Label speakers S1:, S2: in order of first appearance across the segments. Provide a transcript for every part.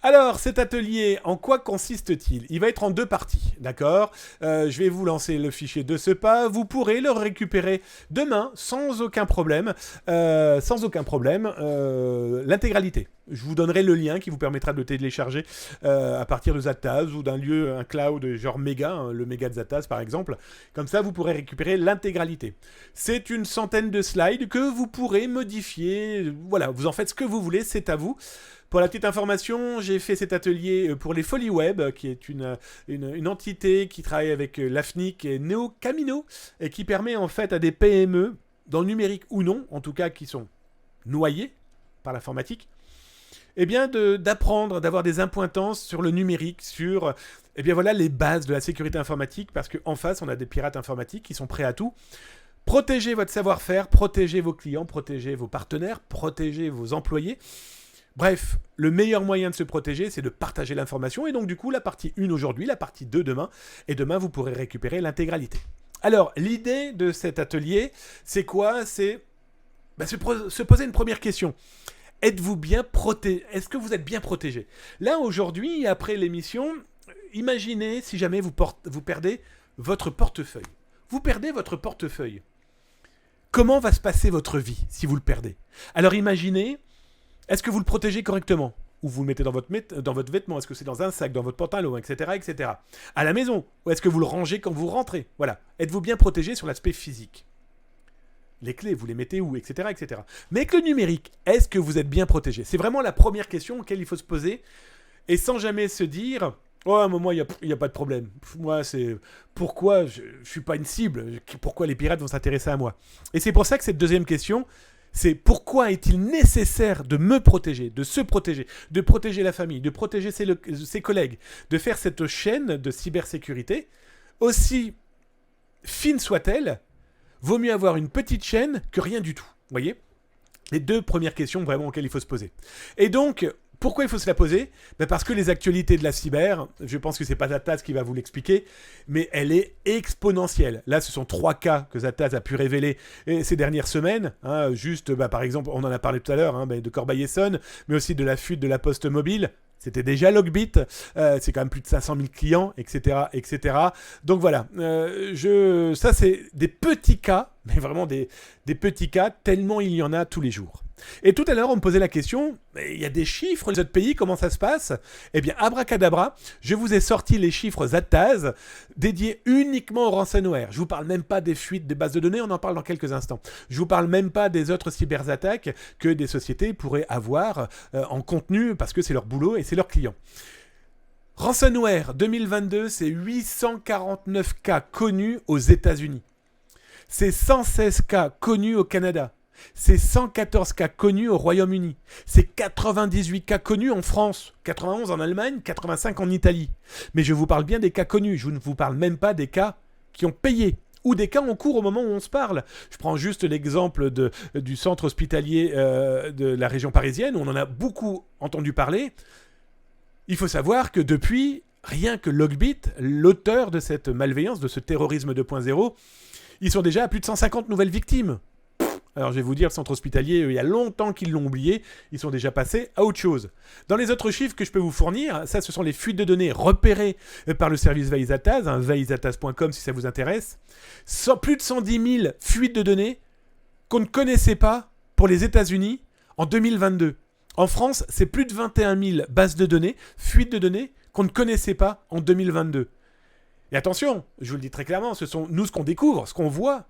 S1: Alors, cet atelier, en quoi consiste-t-il? Il va être en deux parties, d'accord? Je vais vous lancer le fichier de ce pas. Vous pourrez le récupérer demain sans aucun problème. L'intégralité. Je vous donnerai le lien qui vous permettra de le télécharger à partir de Zataz ou d'un lieu, un cloud genre méga, hein, le méga de Zataz par exemple. Comme ça, vous pourrez récupérer l'intégralité. C'est une centaine de slides que vous pourrez modifier. Voilà, vous en faites ce que vous voulez, c'est à vous. Pour la petite information, j'ai fait cet atelier pour les Folies Web, qui est une entité qui travaille avec l'AFNIC et Neo Camino, et qui permet en fait à des PME, dans le numérique ou non, en tout cas qui sont noyés par l'informatique, eh bien d'apprendre, d'avoir des impointances sur le numérique, sur eh bien voilà, les bases de la sécurité informatique, parce qu'en face, on a des pirates informatiques qui sont prêts à tout. Protégez votre savoir-faire, protégez vos clients, protégez vos partenaires, protégez vos employés. Bref, le meilleur moyen de se protéger, c'est de partager l'information. Et donc, du coup, la partie 1 aujourd'hui, la partie 2 demain. Et demain, vous pourrez récupérer l'intégralité. Alors, l'idée de cet atelier, c'est quoi? C'est se poser une première question. Êtes-vous bien protégé? Est-ce que vous êtes bien protégé? Là, aujourd'hui, après l'émission, imaginez si jamais vous perdez votre portefeuille. Vous perdez votre portefeuille. Comment va se passer votre vie si vous le perdez? Alors, imaginez... Est-ce que vous le protégez correctement? Ou vous le mettez dans votre vêtement? Est-ce que c'est dans un sac, dans votre pantalon, etc., etc. À la maison? Ou est-ce que vous le rangez quand vous rentrez? Voilà. Êtes-vous bien protégé sur l'aspect physique? Les clés, vous les mettez où? Etc., etc. Mais avec le numérique, est-ce que vous êtes bien protégé? C'est vraiment la première question auquel il faut se poser. Et sans jamais se dire... Oh, moi, il n'y a pas de problème. Moi, c'est... Pourquoi je ne suis pas une cible? Pourquoi les pirates vont s'intéresser à moi? Et c'est pour ça que cette deuxième question... C'est pourquoi est-il nécessaire de me protéger, de se protéger, de protéger la famille, de protéger ses collègues, de faire cette chaîne de cybersécurité, aussi fine soit-elle, vaut mieux avoir une petite chaîne que rien du tout. Vous voyez? Les deux premières questions vraiment auxquelles il faut se poser. Et donc, pourquoi il faut se la poser? Parce que les actualités de la cyber, je pense que c'est pas Zataz qui va vous l'expliquer, mais elle est exponentielle. Là, ce sont 3 cas que Zataz a pu révéler ces dernières semaines. Hein, juste, par exemple, on en a parlé tout à l'heure, de Corbeil-Essonnes, mais aussi de la fuite de la Poste Mobile. C'était déjà Logbit, c'est quand même plus de 500 000 clients, etc., etc. Donc voilà, ça c'est des petits cas, mais vraiment des petits cas, tellement il y en a tous les jours. Et tout à l'heure, on me posait la question, il y a des chiffres, les autres pays, comment ça se passe? Eh bien, abracadabra, je vous ai sorti les chiffres Zataz, dédiés uniquement au ransomware. Je vous parle même pas des fuites des bases de données, on en parle dans quelques instants. Je vous parle même pas des autres cyberattaques que des sociétés pourraient avoir en contenu, parce que c'est leur boulot et c'est leurs clients. Ransomware 2022, c'est 849 cas connus aux États-Unis. C'est 116 cas connus au Canada. C'est 114 cas connus au Royaume-Uni. C'est 98 cas connus en France, 91 en Allemagne, 85 en Italie. Mais je vous parle bien des cas connus, je ne vous parle même pas des cas qui ont payé ou des cas en cours au moment où on se parle. Je prends juste l'exemple du centre hospitalier de la région parisienne, où on en a beaucoup entendu parler. Il faut savoir que depuis, rien que Logbit, l'auteur de cette malveillance, de ce terrorisme 2.0, ils sont déjà à plus de 150 nouvelles victimes. Alors je vais vous dire, le centre hospitalier, il y a longtemps qu'ils l'ont oublié, ils sont déjà passés à autre chose. Dans les autres chiffres que je peux vous fournir, ça ce sont les fuites de données repérées par le service Veilzataz, veilzataz.com si ça vous intéresse. Plus de 110 000 fuites de données qu'on ne connaissait pas pour les États-Unis en 2022. En France, c'est plus de 21 000 bases de données, fuites de données qu'on ne connaissait pas en 2022. Et attention, je vous le dis très clairement, ce sont nous ce qu'on découvre, ce qu'on voit.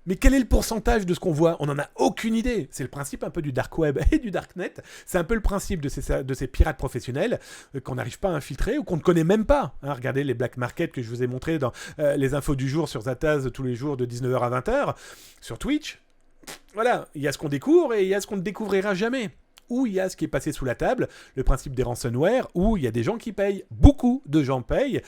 S1: Mais quel est le pourcentage de ce qu'on voit? On n'en a aucune idée. C'est le principe un peu du dark web et du darknet. C'est un peu le principe de ces pirates professionnels qu'on n'arrive pas à infiltrer ou qu'on ne connaît même pas. Hein, regardez les black markets que je vous ai montrés dans les infos du jour sur Zataz tous les jours de 19h à 20h. Sur Twitch, voilà, il y a ce qu'on découvre et il y a ce qu'on ne découvrira jamais. Ou il y a ce qui est passé sous la table, le principe des ransomware, où il y a des gens qui payent. Beaucoup de gens payent.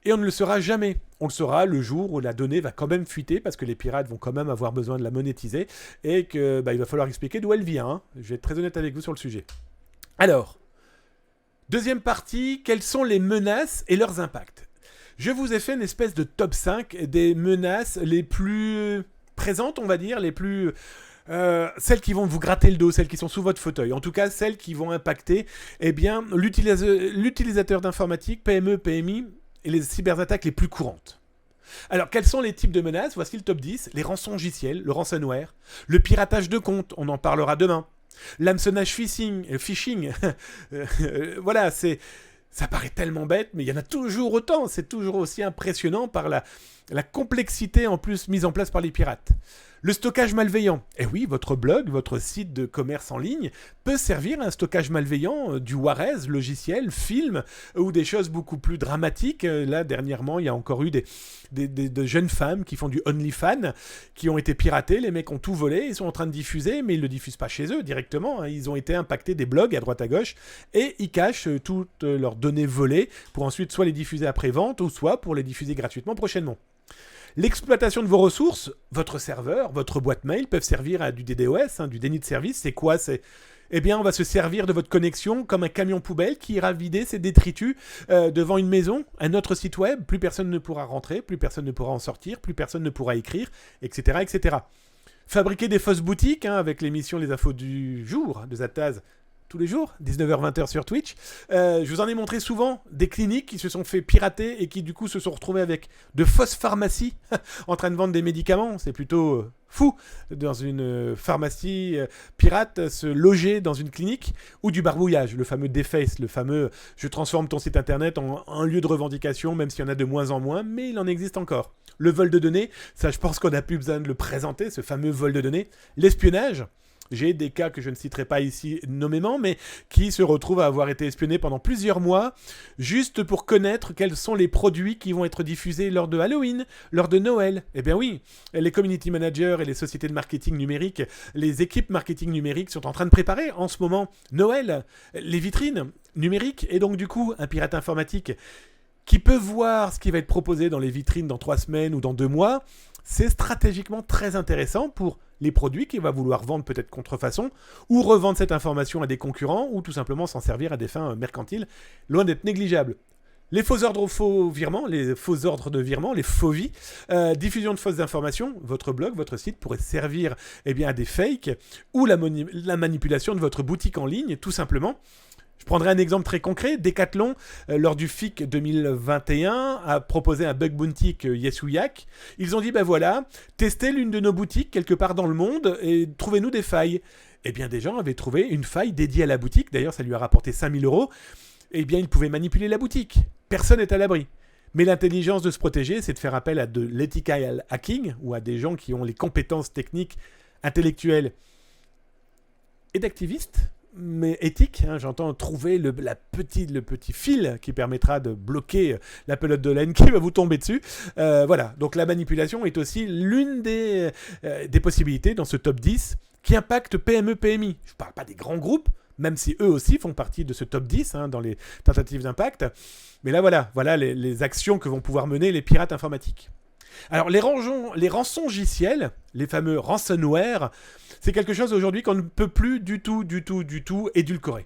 S1: Et on ne le saura jamais. On le saura le jour où la donnée va quand même fuiter parce que les pirates vont quand même avoir besoin de la monétiser et qu'il va falloir expliquer d'où elle vient. Hein. Je vais être très honnête avec vous sur le sujet. Alors, deuxième partie, quelles sont les menaces et leurs impacts? Je vous ai fait une espèce de top 5 des menaces les plus présentes, on va dire, les plus Celles qui vont vous gratter le dos, celles qui sont sous votre fauteuil, en tout cas celles qui vont impacter eh bien, l'utilisateur d'informatique, PME, PMI, et les cyberattaques les plus courantes. Alors, quels sont les types de menaces? Voici le top 10. Les rançongiciels, le ransomware, le piratage de comptes, on en parlera demain. L'hameçonnage phishing, voilà, ça paraît tellement bête, mais il y en a toujours autant. C'est toujours aussi impressionnant par la complexité en plus mise en place par les pirates. Le stockage malveillant. Eh oui, votre blog, votre site de commerce en ligne peut servir à un stockage malveillant du Juarez, logiciel, film, ou des choses beaucoup plus dramatiques. Là, dernièrement, il y a encore eu de jeunes femmes qui font du OnlyFans, qui ont été piratées. Les mecs ont tout volé, ils sont en train de diffuser, mais ils ne le diffusent pas chez eux directement. Ils ont été impactés des blogs à droite à gauche, et ils cachent toutes leurs données volées pour ensuite soit les diffuser après-vente, ou soit pour les diffuser gratuitement prochainement. L'exploitation de vos ressources, votre serveur, votre boîte mail peuvent servir à du DDoS, du déni de service. C'est quoi? Eh bien, on va se servir de votre connexion comme un camion poubelle qui ira vider ses détritus devant une maison, un autre site web. Plus personne ne pourra rentrer, plus personne ne pourra en sortir, plus personne ne pourra écrire, etc. etc. Fabriquer des fausses boutiques avec l'émission Les Infos du jour de Zataz. Tous les jours, 19h-20h sur Twitch. Je vous en ai montré souvent des cliniques qui se sont fait pirater et qui du coup se sont retrouvées avec de fausses pharmacies en train de vendre des médicaments. C'est plutôt fou dans une pharmacie pirate se loger dans une clinique, ou du barbouillage, le fameux deface, le fameux je transforme ton site internet en un lieu de revendication, même s'il y en a de moins en moins, mais il en existe encore. Le vol de données, ça je pense qu'on n'a plus besoin de le présenter, ce fameux vol de données. L'espionnage. J'ai des cas que je ne citerai pas ici nommément, mais qui se retrouvent à avoir été espionnés pendant plusieurs mois, juste pour connaître quels sont les produits qui vont être diffusés lors de Halloween, lors de Noël. Eh bien oui, les community managers et les sociétés de marketing numérique, les équipes marketing numérique sont en train de préparer en ce moment Noël, les vitrines numériques, et donc du coup, un pirate informatique qui peut voir ce qui va être proposé dans les vitrines dans 3 semaines ou dans 2 mois, c'est stratégiquement très intéressant pour les produits qu'il va vouloir vendre peut-être contrefaçon, ou revendre cette information à des concurrents, ou tout simplement s'en servir à des fins mercantiles, loin d'être négligeable. Les faux ordres faux virements, les faux ordres de virement, les faux vies, diffusion de fausses informations, votre blog, votre site pourrait servir à des fakes, ou la manipulation de votre boutique en ligne, tout simplement. Je prendrai un exemple très concret. Decathlon, lors du FIC 2021, a proposé un bug bounty Yesuyak. Ils ont dit, voilà, testez l'une de nos boutiques quelque part dans le monde et trouvez-nous des failles. Eh bien, des gens avaient trouvé une faille dédiée à la boutique. D'ailleurs, ça lui a rapporté 5 000 €. Eh bien, ils pouvaient manipuler la boutique. Personne n'est à l'abri. Mais l'intelligence de se protéger, c'est de faire appel à de l'ethical hacking, ou à des gens qui ont les compétences techniques, intellectuelles et d'activistes, mais éthique, j'entends trouver le petit fil qui permettra de bloquer la pelote de laine qui va vous tomber dessus. Voilà, donc la manipulation est aussi l'une des possibilités dans ce top 10 qui impacte PME, PMI. Je ne parle pas des grands groupes, même si eux aussi font partie de ce top 10 dans les tentatives d'impact. Mais là, voilà les actions que vont pouvoir mener les pirates informatiques. Alors, les rançongiciels, les fameux ransomware, c'est quelque chose aujourd'hui qu'on ne peut plus du tout édulcorer.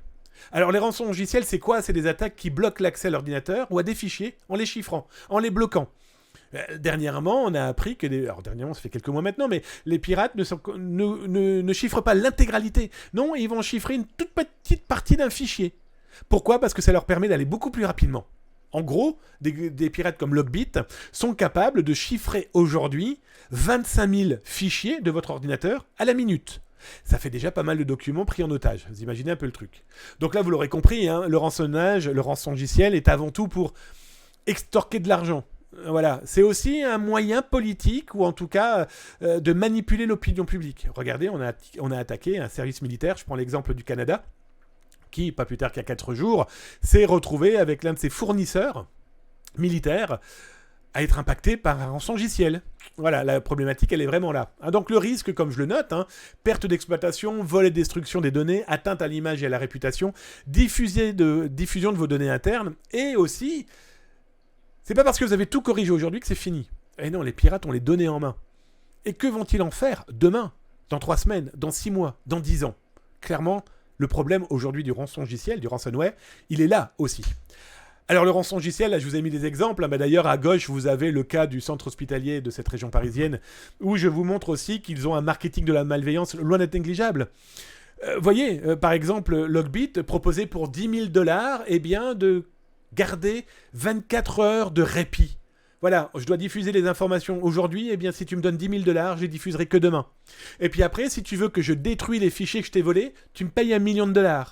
S1: Alors, les rançongiciels, c'est quoi? C'est des attaques qui bloquent l'accès à l'ordinateur ou à des fichiers en les chiffrant, en les bloquant. Dernièrement, on a appris que dernièrement, ça fait quelques mois maintenant, mais les pirates ne chiffrent pas l'intégralité. Non, ils vont chiffrer une toute petite partie d'un fichier. Pourquoi? Parce que ça leur permet d'aller beaucoup plus rapidement. En gros, des pirates comme Logbit sont capables de chiffrer aujourd'hui 25 000 fichiers de votre ordinateur à la minute. Ça fait déjà pas mal de documents pris en otage. Vous imaginez un peu le truc. Donc là, vous l'aurez compris, le rançonnage, le rançongiciel est avant tout pour extorquer de l'argent. Voilà, c'est aussi un moyen politique, ou en tout cas de manipuler l'opinion publique. Regardez, on a attaqué un service militaire, je prends l'exemple du Canada, qui, pas plus tard qu'il y a 4 jours, s'est retrouvé avec l'un de ses fournisseurs militaires à être impacté par un rançongiciel. Voilà, la problématique, elle est vraiment là. Donc le risque, comme je le note, perte d'exploitation, vol et destruction des données, atteinte à l'image et à la réputation, diffusion de vos données internes, et aussi, c'est pas parce que vous avez tout corrigé aujourd'hui que c'est fini. Et non, les pirates ont les données en main. Et que vont-ils en faire demain, dans 3 semaines, dans 6 mois, dans 10 ans? Clairement, le problème aujourd'hui du rançongiciel, du ransomware, il est là aussi. Alors le rançongiciel, là je vous ai mis des exemples, bah, d'ailleurs à gauche vous avez le cas du centre hospitalier de cette région parisienne, où je vous montre aussi qu'ils ont un marketing de la malveillance loin d'être négligeable. Voyez, par exemple, Logbit proposait pour 10 000 $, eh bien, de garder 24 heures de répit. Voilà, je dois diffuser les informations aujourd'hui, eh bien, si tu me donnes 10 000 $, je les diffuserai que demain. Et puis après, si tu veux que je détruis les fichiers que je t'ai volés, tu me payes 1 million de $.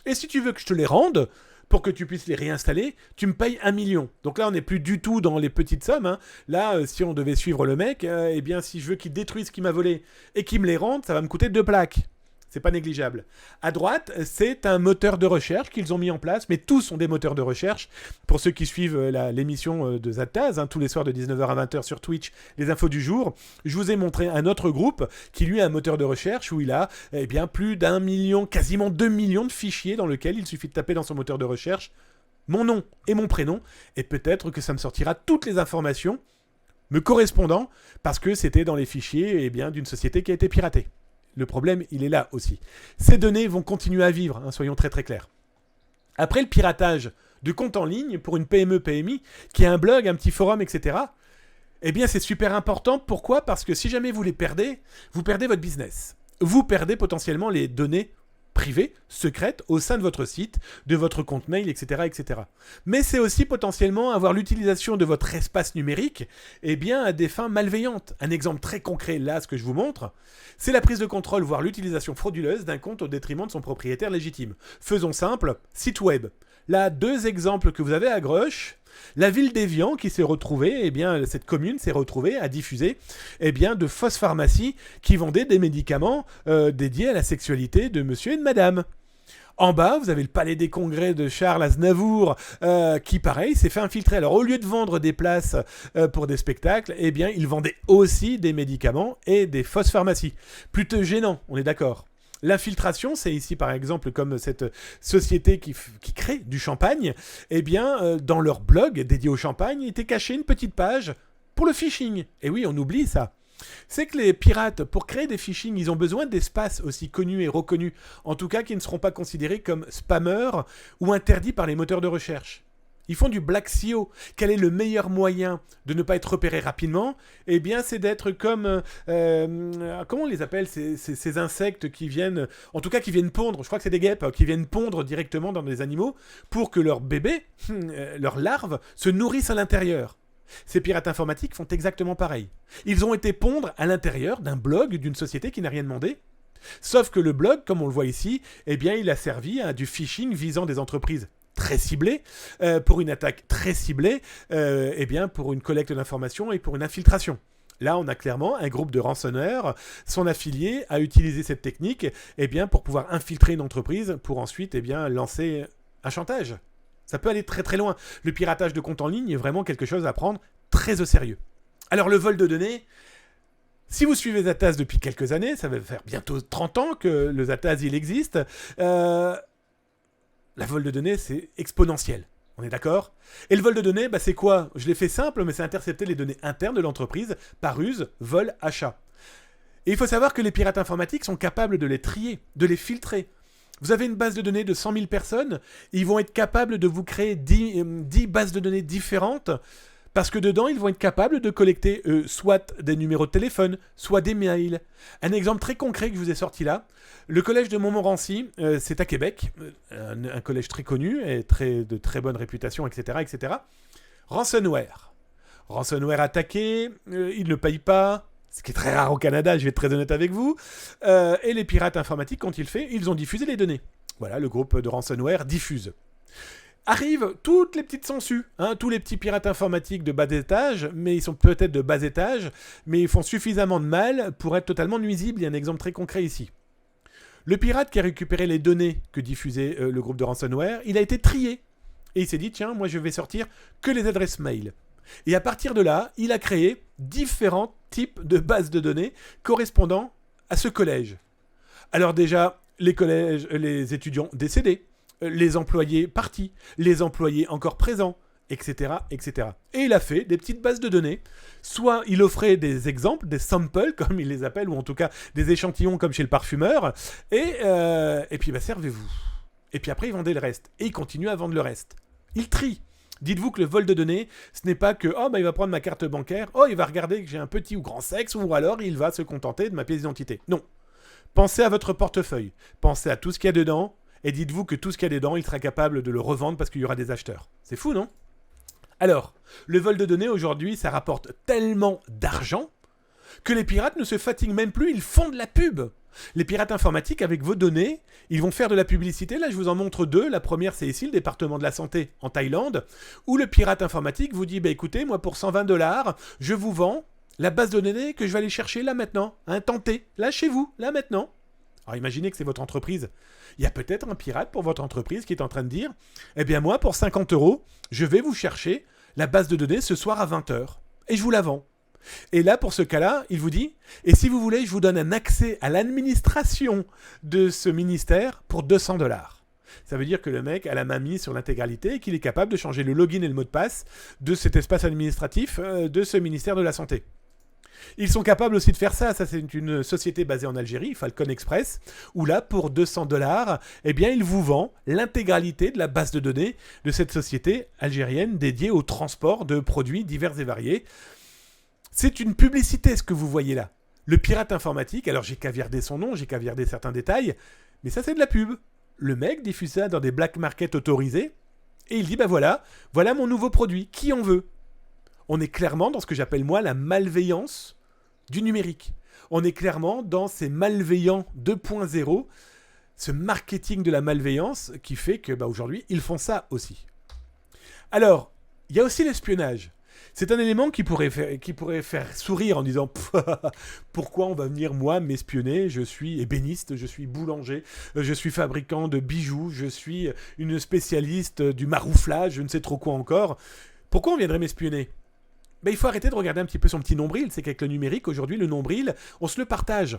S1: Et si tu veux que je te les rende, pour que tu puisses les réinstaller, tu me payes 1 million. Donc là, on n'est plus du tout dans les petites sommes. Hein. Là, si on devait suivre le mec, eh bien, si je veux qu'il détruise ce qu'il m'a volé et qu'il me les rende, ça va me coûter 2 plaques. C'est pas négligeable. À droite, c'est un moteur de recherche qu'ils ont mis en place, mais tous sont des moteurs de recherche. Pour ceux qui suivent l'émission de Zataz, hein, tous les soirs de 19h à 20h sur Twitch, les infos du jour, je vous ai montré un autre groupe qui lui a un moteur de recherche où il a eh bien, plus d'1 million, quasiment 2 millions de fichiers dans lesquels il suffit de taper dans son moteur de recherche mon nom et mon prénom, et peut-être que ça me sortira toutes les informations me correspondant parce que c'était dans les fichiers eh bien, d'une société qui a été piratée. Le problème, il est là aussi. Ces données vont continuer à vivre, hein, soyons très très clairs. Après le piratage de comptes en ligne pour une PME, PMI, qui a un blog, un petit forum, etc., eh bien c'est super important. Pourquoi ? Parce que si jamais vous les perdez, vous perdez votre business. Vous perdez potentiellement les données privées, secrètes, au sein de votre site, de votre compte mail, etc., etc. Mais c'est aussi potentiellement avoir l'utilisation de votre espace numérique eh bien, à des fins malveillantes. Un exemple très concret, là, ce que je vous montre, c'est la prise de contrôle, voire l'utilisation frauduleuse d'un compte au détriment de son propriétaire légitime. Faisons simple, site web. Là, 2 exemples que vous avez à gauche. La ville d'Évian qui s'est retrouvée, eh bien, cette commune s'est retrouvée à diffuser eh bien, de fausses pharmacies qui vendaient des médicaments dédiés à la sexualité de monsieur et de madame. En bas, vous avez le palais des congrès de Charles Aznavour qui, pareil, s'est fait infiltrer. Alors, au lieu de vendre des places pour des spectacles, eh bien, il vendait aussi des médicaments et des fausses pharmacies. Plutôt gênant, on est d'accord. L'infiltration, c'est ici par exemple comme cette société qui crée du champagne, eh bien dans leur blog dédié au champagne, il était caché une petite page pour le phishing. Et oui, on oublie ça. C'est que les pirates, pour créer des phishing, ils ont besoin d'espaces aussi connus et reconnus, en tout cas qui ne seront pas considérés comme spammers ou interdits par les moteurs de recherche. Ils font du black SEO. Quel est le meilleur moyen de ne pas être repéré rapidement ? Eh bien, c'est d'être comme... comment on les appelle ces insectes qui viennent... En tout cas, qui viennent pondre. Je crois que c'est des guêpes qui viennent pondre directement dans des animaux pour que leurs bébés, leurs larves, se nourrissent à l'intérieur. Ces pirates informatiques font exactement pareil. Ils ont été pondre à l'intérieur d'un blog d'une société qui n'a rien demandé. Sauf que le blog, comme on le voit ici, eh bien, il a servi à du phishing visant des entreprises très ciblé, pour une attaque très ciblée, eh bien pour une collecte d'informations et pour une infiltration. Là, on a clairement un groupe de rançonneurs, son affilié a utilisé cette technique eh bien, pour pouvoir infiltrer une entreprise pour ensuite eh bien, lancer un chantage. Ça peut aller très très loin. Le piratage de comptes en ligne est vraiment quelque chose à prendre très au sérieux. Alors le vol de données, si vous suivez Zataz depuis quelques années, ça va faire bientôt 30 ans que le Zataz il existe, la vol de données, c'est exponentiel. On est d'accord ? Et le vol de données, bah, c'est quoi ? Je l'ai fait simple, mais c'est intercepter les données internes de l'entreprise par ruse, vol, achat. Et il faut savoir que les pirates informatiques sont capables de les trier, de les filtrer. Vous avez une base de données de 100 000 personnes, ils vont être capables de vous créer 10 bases de données différentes, parce que dedans, ils vont être capables de collecter soit des numéros de téléphone, soit des mails. Un exemple très concret que je vous ai sorti là, le collège de Montmorency, c'est à Québec, un collège très connu et de très bonne réputation, etc., etc. Ransomware. Ransomware attaqué, ils ne payent pas, ce qui est très rare au Canada, je vais être très honnête avec vous. Et les pirates informatiques, quand ils fait, ils ont diffusé les données. Voilà, le groupe de ransomware diffuse. Arrivent toutes les petites sangsues, hein, tous les petits pirates informatiques de bas étage, mais ils sont peut-être de bas étage, mais ils font suffisamment de mal pour être totalement nuisibles. Il y a un exemple très concret ici. Le pirate qui a récupéré les données que diffusait le groupe de ransomware, il a été trié. Et il s'est dit, tiens, moi je vais sortir que les adresses mail. Et à partir de là, il a créé différents types de bases de données correspondant à ce collège. Alors déjà, les étudiants décédés, les employés partis, les employés encore présents, etc., etc. Et il a fait des petites bases de données. Soit il offrait des exemples, des samples, comme il les appelle, ou en tout cas des échantillons comme chez le parfumeur, et puis bah, servez-vous. Et puis après, il vendait le reste. Et il continue à vendre le reste. Il trie. Dites-vous que le vol de données, ce n'est pas que « Oh, bah, il va prendre ma carte bancaire, oh, il va regarder que j'ai un petit ou grand sexe, ou alors il va se contenter de ma pièce d'identité. » Non. Pensez à votre portefeuille, pensez à tout ce qu'il y a dedans, et dites-vous que tout ce qu'il y a dedans, il sera capable de le revendre parce qu'il y aura des acheteurs. C'est fou, non? Alors, le vol de données, aujourd'hui, ça rapporte tellement d'argent que les pirates ne se fatiguent même plus, ils font de la pub. Les pirates informatiques, avec vos données, ils vont faire de la publicité. Là, je vous en montre deux. La première, c'est ici, le département de la santé en Thaïlande, où le pirate informatique vous dit, bah écoutez, moi pour 120$, je vous vends la base de données que je vais aller chercher là maintenant. Tentez, là chez vous, là maintenant. Alors imaginez que c'est votre entreprise. Il y a peut-être un pirate pour votre entreprise qui est en train de dire, eh bien moi, pour 50€, je vais vous chercher la base de données ce soir à 20h. Et je vous la vends. Et là, pour ce cas-là, il vous dit, et si vous voulez, je vous donne un accès à l'administration de ce ministère pour 200$. Ça veut dire que le mec a la main mise sur l'intégralité et qu'il est capable de changer le login et le mot de passe de cet espace administratif de ce ministère de la Santé. Ils sont capables aussi de faire ça. Ça, c'est une société basée en Algérie, Falcon Express, où là, pour 200$, eh bien, il vous vend l'intégralité de la base de données de cette société algérienne dédiée au transport de produits divers et variés. C'est une publicité, ce que vous voyez là. Le pirate informatique, alors j'ai caviardé son nom, j'ai caviardé certains détails, mais ça c'est de la pub. Le mec diffuse ça dans des black markets autorisés, et il dit, bah voilà mon nouveau produit, qui en veut? On est clairement dans ce que j'appelle moi la malveillance du numérique. On est clairement dans ces malveillants 2.0, ce marketing de la malveillance qui fait que bah, aujourd'hui, ils font ça aussi. Alors, il y a aussi l'espionnage. C'est un élément qui pourrait faire sourire en disant « Pourquoi on va venir, moi, m'espionner? Je suis ébéniste, je suis boulanger, je suis fabricant de bijoux, je suis une spécialiste du marouflage, je ne sais trop quoi encore. Pourquoi on viendrait m'espionner ?» Ben, il faut arrêter de regarder un petit peu son petit nombril. C'est qu'avec le numérique, aujourd'hui, le nombril, on se le partage.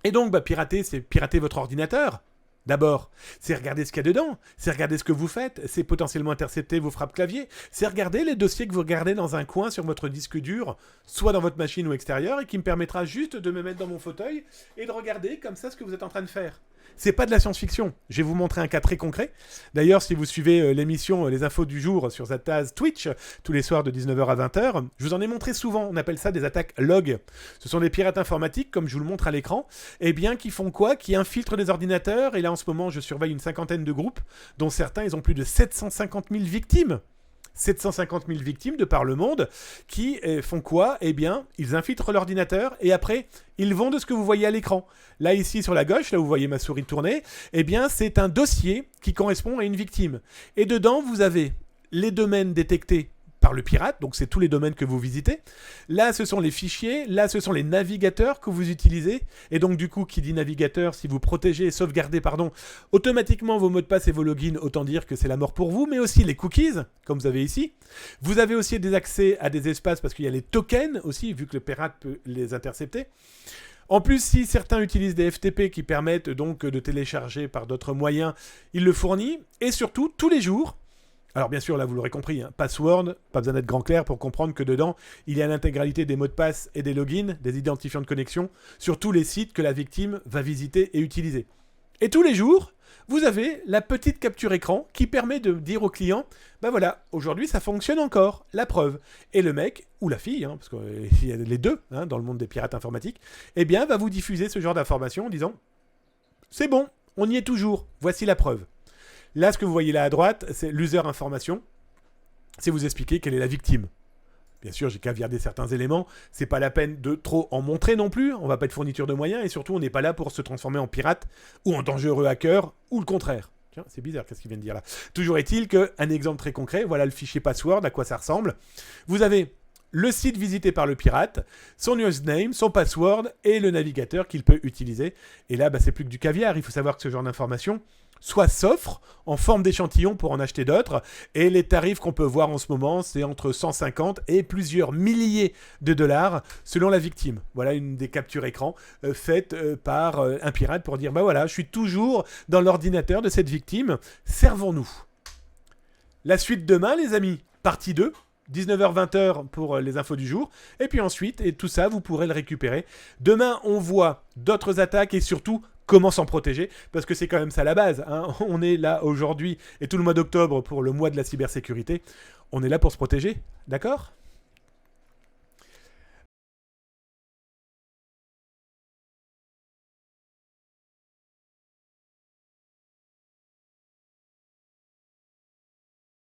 S1: Et donc, bah, pirater, c'est pirater votre ordinateur. D'abord, c'est regarder ce qu'il y a dedans, c'est regarder ce que vous faites, c'est potentiellement intercepter vos frappes clavier, c'est regarder les dossiers que vous regardez dans un coin sur votre disque dur, soit dans votre machine ou extérieur, et qui me permettra juste de me mettre dans mon fauteuil et de regarder comme ça ce que vous êtes en train de faire. C'est pas de la science-fiction. Je vais vous montrer un cas très concret. D'ailleurs, si vous suivez l'émission Les Infos du Jour sur Zataz Twitch, tous les soirs de 19h à 20h, je vous en ai montré souvent. On appelle ça des attaques log. Ce sont des pirates informatiques, comme je vous le montre à l'écran, et bien qui font quoi? Qui infiltrent des ordinateurs. Et là, en ce moment, je surveille une cinquantaine de groupes, dont certains, ils ont plus de 750 000 victimes. 750 000 victimes de par le monde qui font quoi? Eh bien, ils infiltrent l'ordinateur et après, ils vont de ce que vous voyez à l'écran. Là, ici, sur la gauche, là où vous voyez ma souris tourner, eh bien, c'est un dossier qui correspond à une victime. Et dedans, vous avez les domaines détectés par le pirate, donc c'est tous les domaines que vous visitez. Là, ce sont les fichiers, là, ce sont les navigateurs que vous utilisez. Et donc, du coup, qui dit navigateur, si vous protégez et sauvegardez, automatiquement vos mots de passe et vos logins, autant dire que c'est la mort pour vous, mais aussi les cookies, comme vous avez ici. Vous avez aussi des accès à des espaces, parce qu'il y a les tokens aussi, vu que le pirate peut les intercepter. En plus, si certains utilisent des FTP qui permettent donc de télécharger par d'autres moyens, il le fournit. Et surtout, tous les jours, alors bien sûr, là vous l'aurez compris, password, pas besoin d'être grand clair pour comprendre que dedans, il y a l'intégralité des mots de passe et des logins, des identifiants de connexion, sur tous les sites que la victime va visiter et utiliser. Et tous les jours, vous avez la petite capture écran qui permet de dire au client, ben voilà, aujourd'hui ça fonctionne encore, la preuve. Et le mec, ou la fille, parce qu'il y a les deux dans le monde des pirates informatiques, eh bien va vous diffuser ce genre d'informations en disant, c'est bon, on y est toujours, voici la preuve. Là, ce que vous voyez là à droite, c'est l'user information. C'est vous expliquer quelle est la victime. Bien sûr, j'ai caviardé certains éléments. C'est pas la peine de trop en montrer non plus. On va pas être fourniture de moyens et surtout, on n'est pas là pour se transformer en pirate ou en dangereux hacker ou le contraire. Tiens, c'est bizarre, qu'est-ce qu'il vient de dire là? Toujours est-il qu'un exemple très concret, voilà le fichier password, à quoi ça ressemble. Vous avez le site visité par le pirate, son username, son password et le navigateur qu'il peut utiliser. Et là, c'est plus que du caviar. Il faut savoir que ce genre d'information soit s'offre en forme d'échantillon pour en acheter d'autres. Et les tarifs qu'on peut voir en ce moment, c'est entre 150 et plusieurs milliers de dollars selon la victime. Voilà une des captures écran faites par un pirate pour dire, voilà, je suis toujours dans l'ordinateur de cette victime, servons-nous. La suite demain, les amis, partie 2. 19h-20h pour les infos du jour. Et puis ensuite, et tout ça, vous pourrez le récupérer. Demain, on voit d'autres attaques et surtout Comment s'en protéger? Parce que c'est quand même ça la base, hein. On est là aujourd'hui, et tout le mois d'octobre pour le mois de la cybersécurité. On est là pour se protéger, d'accord?